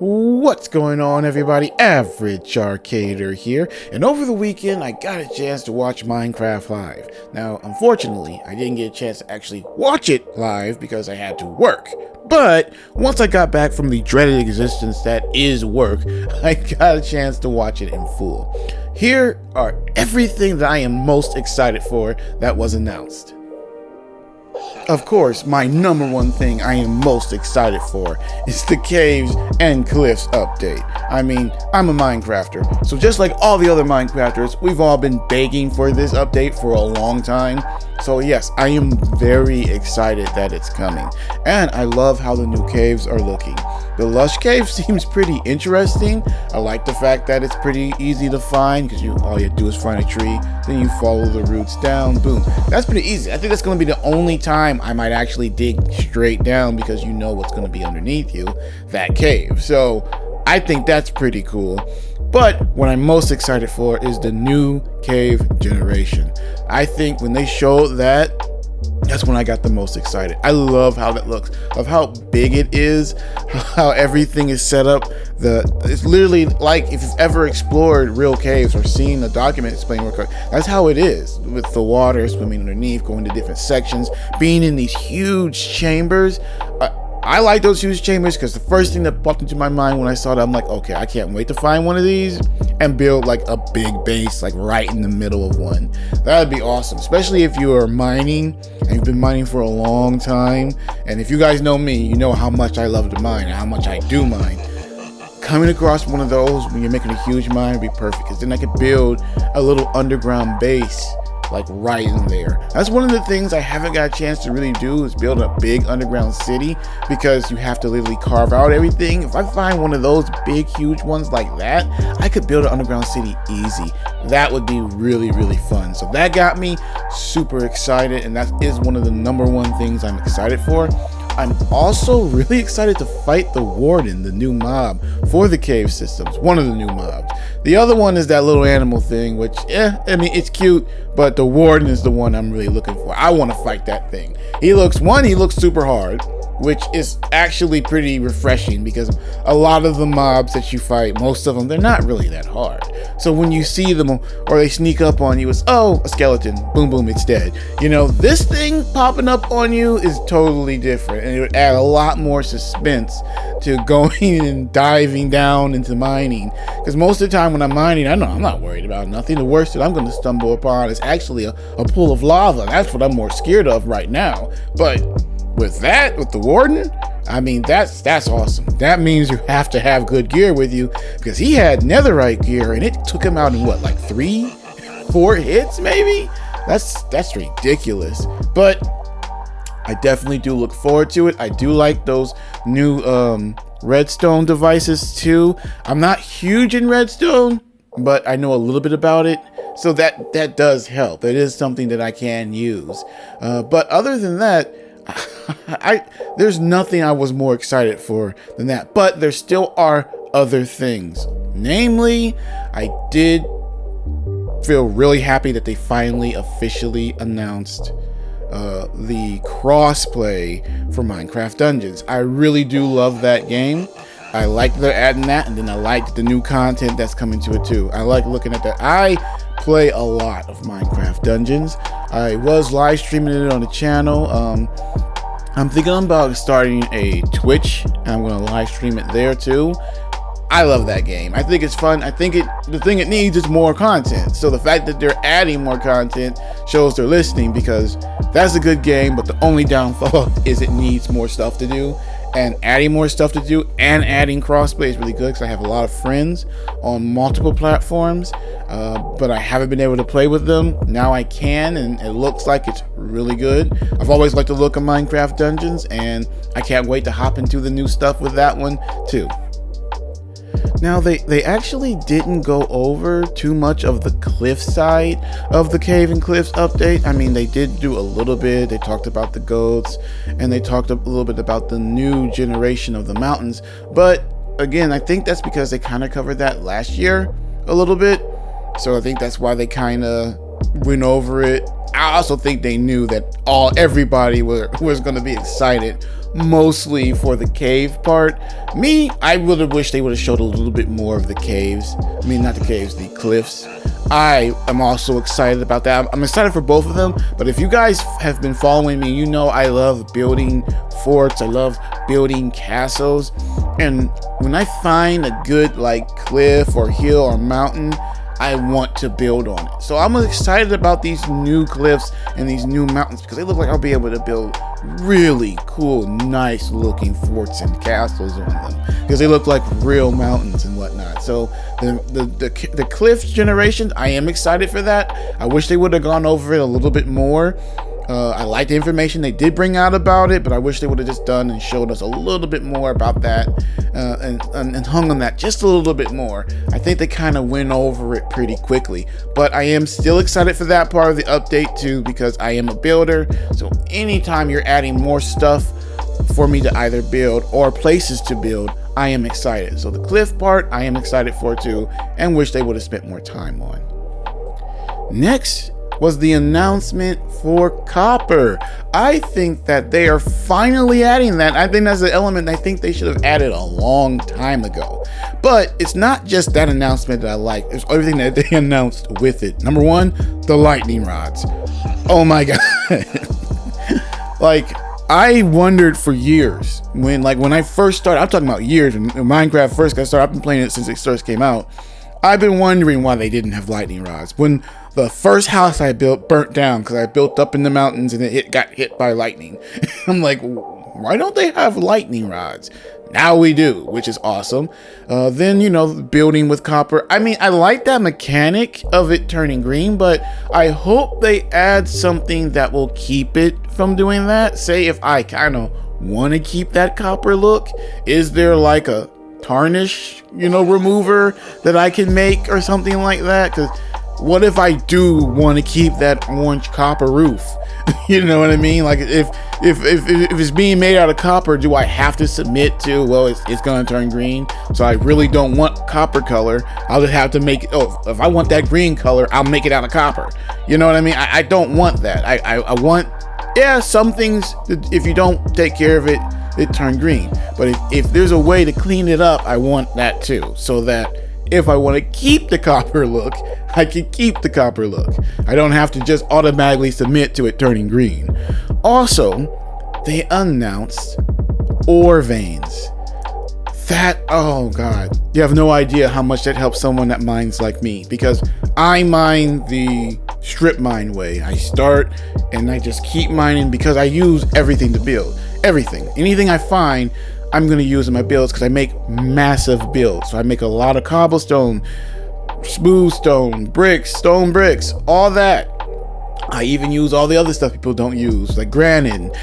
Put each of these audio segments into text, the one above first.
What's going on, everybody? Average Arcader here, and over the weekend I got a chance to watch Minecraft live. Now, unfortunately, I didn't get a chance to actually watch it live because I had to work. But once I got back from the dreaded existence that is work, I got a chance to watch it in full. Here are everything that I am most excited for that was announced. Of course, my number one thing I am most excited for is the Caves and Cliffs update. I mean, I'm a Minecrafter, so just like all the other Minecrafters, we've all been begging for this update for a long time. So yes, I am very excited that it's coming, and I love how the new caves are looking. The Lush Cave seems pretty interesting. I like the fact that it's pretty easy to find because all you do is find a tree, then you follow the roots down, boom. That's pretty easy. I think that's going to be the only time I might actually dig straight down because you know what's going to be underneath you, that cave. So I think that's pretty cool. But what I'm most excited for is the new cave generation. I think when they showed that, that's when I got the most excited. I love how that looks, of how big it is, how everything is set up. It's literally like if you've ever explored real caves or seen a document explaining real caves, that's how it is, with the water swimming underneath, going to different sections, being in these huge chambers. I like those huge chambers because the first thing that popped into my mind when I saw that, I'm like, okay, I can't wait to find one of these and build like a big base like right in the middle of one. That would be awesome, especially if you are mining and you've been mining for a long time. And if you guys know me, you know how much I love to mine and how much I do mine. Coming across one of those when you're making a huge mine would be perfect, because then I could build a little underground base like right in there. That's one of the things I haven't got a chance to really do, is build a big underground city, because you have to literally carve out everything. If I find one of those big huge ones like that, I could build an underground city easy. That would be really, really fun. So that got me super excited, and that is one of the number one things I'm excited for. I'm also really excited to fight the Warden, the new mob for the cave systems, one of the new mobs. The other one is that little animal thing, which, I mean, it's cute, but the Warden is the one I'm really looking for. I want to fight that thing. He looks super hard, which is actually pretty refreshing, because a lot of the mobs that you fight, most of them, they're not really that hard. So when you see them or they sneak up on you, it's, oh, a skeleton, boom, boom, it's dead. You know, this thing popping up on you is totally different, and it would add a lot more suspense to going and diving down into mining. Because most of the time when I'm mining, I know I'm not worried about nothing. The worst that I'm going to stumble upon is actually a pool of lava. That's what I'm more scared of right now. But with the Warden, I mean, that's awesome. That means you have to have good gear with you, because he had netherite gear and it took him out in what, like 3-4 hits maybe? That's ridiculous. But I definitely do look forward to it. I do like those new redstone devices too. I'm not huge in redstone, but I know a little bit about it, so that does help. It is something that I can use. But other than that, there's nothing I was more excited for than that. But there still are other things. Namely, I did feel really happy that they finally officially announced the crossplay for Minecraft Dungeons. I really do love that game. I like they're adding that, and then I like the new content that's coming to it too. I like looking at that. I play a lot of Minecraft Dungeons. I was live streaming it on the channel. I'm thinking about starting a Twitch, and I'm going to live stream it there too. I love that game. I think it's fun. I think the thing it needs is more content. So the fact that they're adding more content shows they're listening, because that's a good game, but the only downfall is it needs more stuff to do. And adding more stuff to do and adding crossplay is really good, because I have a lot of friends on multiple platforms, but I haven't been able to play with them. Now I can, and it looks like it's really good. I've always liked the look of Minecraft Dungeons, and I can't wait to hop into the new stuff with that one too. Now, they actually didn't go over too much of the cliff side of the Cave and Cliffs update. I mean, they did do a little bit. They talked about the goats, and they talked a little bit about the new generation of the mountains. But again, I think that's because they kind of covered that last year a little bit. So I think that's why they kind of went over it. I also think they knew that everybody was going to be excited, mostly for the cave part. Me, I would have wished they would have showed a little bit more of the caves. I mean, not the caves, the cliffs. I am also excited about that. I'm excited for both of them, but if you guys have been following me, you know I love building forts. I love building castles. And when I find a good like cliff or hill or mountain, I want to build on it. So I'm excited about these new cliffs and these new mountains because they look like I'll be able to build really cool, nice looking forts and castles on them because they look like real mountains and whatnot. So the cliff generations, I am excited for that. I wish they would have gone over it a little bit more. I like the information they did bring out about it, but I wish they would have just done and showed us a little bit more about that and hung on that just a little bit more. I think they kind of went over it pretty quickly, but I am still excited for that part of the update too because I am a builder. So anytime you're adding more stuff for me to either build or places to build, I am excited. So the cliff part, I am excited for too and wish they would have spent more time on. Next was the announcement for copper. I think that they are finally adding that. I think that's an element I think they should have added a long time ago. But it's not just that announcement that I like. It's everything that they announced with it. Number one, the lightning rods. Oh my God. Like, I wondered for years when I first started, I'm talking about years, when Minecraft first got started. I've been playing it since it first came out. I've been wondering why they didn't have lightning rods. When the first house I built burnt down because I built up in the mountains and it got hit by lightning. I'm like, why don't they have lightning rods? Now we do, which is awesome. Then, building with copper. I mean, I like that mechanic of it turning green, but I hope they add something that will keep it from doing that. Say if I kind of want to keep that copper look, is there like a tarnish, remover that I can make or something like that? Because what if I do want to keep that orange copper roof? You know what I mean? Like if it's being made out of copper, do I have to submit to, well, it's going to turn green, so I really don't want copper color. I'll just have to make it, if I want that green color, I'll make it out of copper. You know what I mean? I don't want that. I want, some things, if you don't take care of it, it turn green. But if there's a way to clean it up, I want that too, so that if I want to keep the copper look, I can keep the copper look. I don't have to just automatically submit to it turning green. Also, they announced ore veins. That, oh God, you have no idea how much that helps someone that mines like me, because I mine the strip mine way. I start and I just keep mining because I use everything to build. Everything. Anything I find, I'm going to use in my builds because I make massive builds. So I make a lot of cobblestone, smooth stone, bricks, stone bricks, all that. I even use all the other stuff people don't use, like granite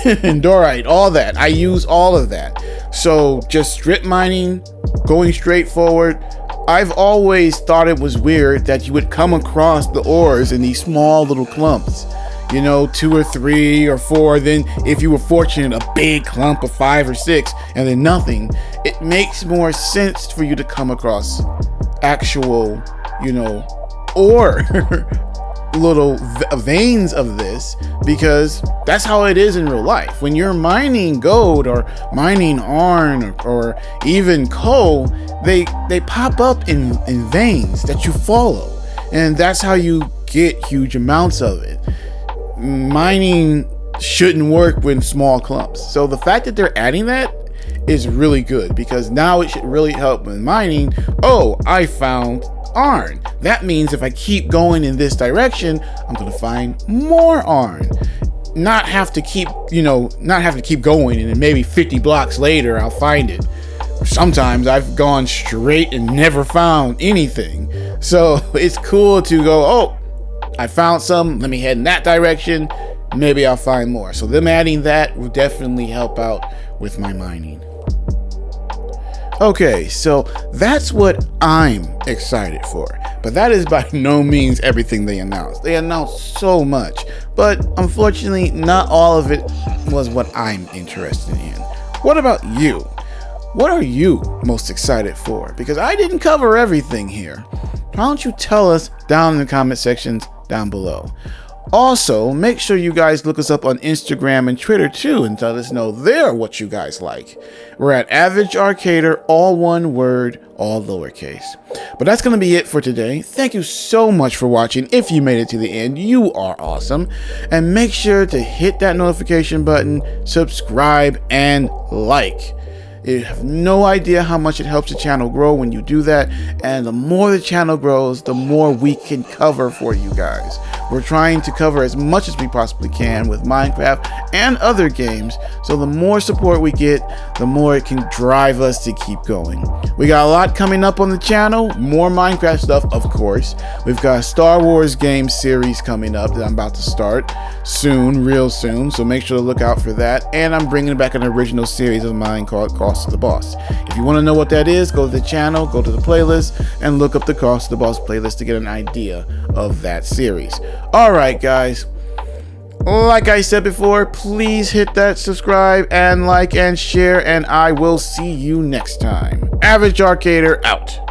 and dorite, all that. I use all of that. So just strip mining, going straight forward. I've always thought it was weird that you would come across the ores in these small little clumps. 2 or 3 or 4, then if you were fortunate, a big clump of 5 or 6, and then nothing. It makes more sense for you to come across actual, ore little veins of this, because that's how it is in real life. When you're mining gold or mining iron or even coal, they pop up in veins that you follow, and that's how you get huge amounts of it. Mining shouldn't work with small clumps. So the fact that they're adding that is really good, because now it should really help with mining. Oh, I found iron. That means if I keep going in this direction, I'm going to find more iron. Not have to keep going, and then maybe 50 blocks later I'll find it. Sometimes I've gone straight and never found anything. So it's cool to go, oh, I found some, let me head in that direction, maybe I'll find more. So them adding that will definitely help out with my mining. Okay, so that's what I'm excited for. But that is by no means everything they announced. They announced so much, but unfortunately not all of it was what I'm interested in. What about you? what are you most excited for? Because I didn't cover everything here. Why don't you tell us down in the comment sections down below? Also, make sure you guys look us up on Instagram and Twitter too and let us know there what you guys like. We're at Average Arcader, all one word, all lowercase. But that's going to be it for today. Thank you so much for watching. If you made it to the end, you are awesome. And make sure to hit that notification button, subscribe, and like. You have no idea how much it helps the channel grow when you do that, and the more the channel grows, the more we can cover for you guys. We're trying to cover as much as we possibly can with Minecraft and other games, so the more support we get, the more it can drive us to keep going. We got a lot coming up on the channel, more Minecraft stuff, of course. We've got a Star Wars game series coming up that I'm about to start soon, real soon, so make sure to look out for that. And I'm bringing back an original series of mine called Cost of the Boss. If you want to know what that is, go to the channel, go to the playlist, and look up the Cost of the Boss playlist to get an idea of that series. Alright guys, like I said before, please hit that subscribe and like and share, and I will see you next time. Average Arcader out.